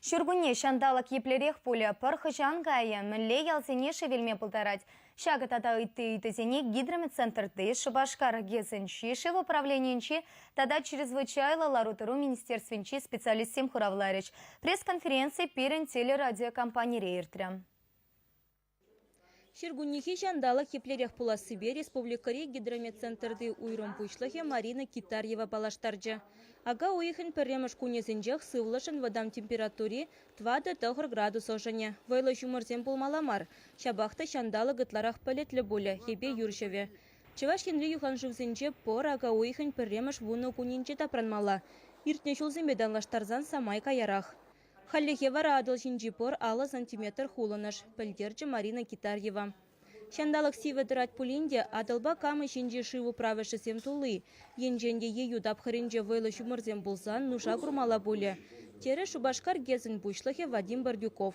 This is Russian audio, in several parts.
Шүргүнне шандалык еплерех пулі пырхыжан гайы мүлле ялзене шевелме пылтарать. Шагы тада ыйтызене гидрометцентрды Шубашкар гезінчі шев управлененчі тада чрезвычайлы ларутыру министерственчі специалистем хуравларыч. Пресс-конференции перен телерадиокомпания рейртря. Шергуннихи шандалык еплерех пуласыбе республикари гидрометцентрды уйрым пучлахе Марина Китарьева балаштарджа. Ага уйхын перемыш кунезінжех сывлышын вадам температуре 2-3 градус ожане. Вайлы жумырзем пулмаламар. Шабахта шандалы гытларах палетлі боле, хебе юршеве. Чеваш хенри юхан живзінже пор ага уйхын перемыш вуны кунинче тапранмала. Иртне шулзембе данлаштарзан самай каярах. Халлихе вара адыл шинджипор алы сантиметр хулыныш, пілдерчі Марина Китарьева. Шандалық сивы дырат пулинде адылба камы шинджи шиву правышы сем тулы. Енженде ею дапхыринже вайлы шумырзем булсан нуша курмала буле. Тере Шубашкар гезін бушлахе Вадим Бардюков.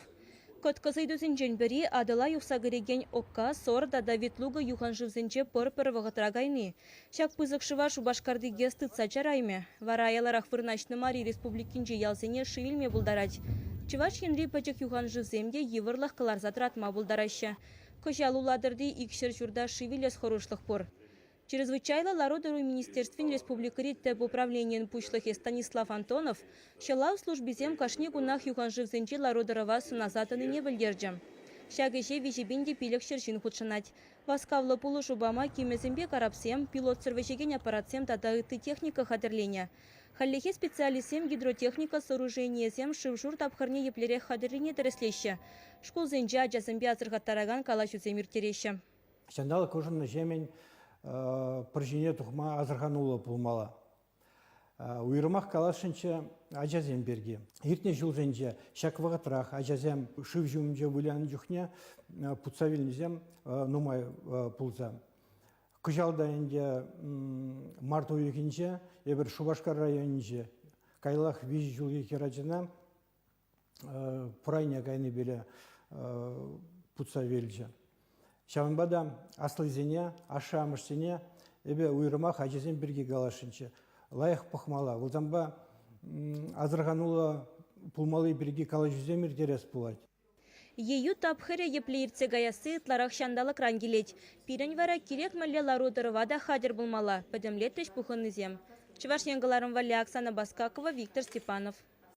Көткізейдусін женбері адыла юқсагыреген окка сор да Давид Луга юхан живзінче пыр-пыр вғытрагайны. Шак пызықшыва Шубашкарды гез тытса чарайме. Вара аяларах вырначны Мари республикинче ялсене шивилме булдарать. Чываш Хенри пачык юхан живземде евырлах кыларза тратма булдараща. Кожалуладырды икшер журда шивилес хорушлых пор. Чрезвычайлы лародыру министерствен республикари тэп управлениен пучлахе Станислав Антонов шалау службизем кашне гунах юхан живзенче лародырова суназатыны не білдерджам. Шагыше вижебинде пилек шершин худшанать. Васкавлы пулы шубама кимезембе карапсем, пилот сервешеген аппаратсем тадайты техника хадырления. Халлихе специалистем гидротехника сооружениесем шившур тапхарне еплерех хадырлине тереслеще. Школ зенче аджасембе азырхаттараган калашуцемир тереше. Шандалы кожынны жемен пыржине тухма азырханулы пулмала. Уйрымах калашынча ажазем берге. Иртне жылженче шаквағатрах ажазем шив жумже вылян жүхне путсавильнезем нумай пулза. Кыжалда энде март ойыкинче ебір Шубашкар районинче кайлах виз жылғы кераджына пурайня кайны бере путсавильче. Шаванбада аслызене, ашамышсене, эбе уйрымах ажезен бірге галашынчы. Лайық пахмала. Улзамба азырғанула пулмалы бірге калажуземір дерес пулать. Ею тапхыре еплеирце гаясы тларах шандалы крангелеть. Пирен вара кирек мәлі ларудырывада хадер булмала. Падемлеттеш пухынызем. Чываш еңгаларым вали Оксана Баскакова, Виктор Степанов.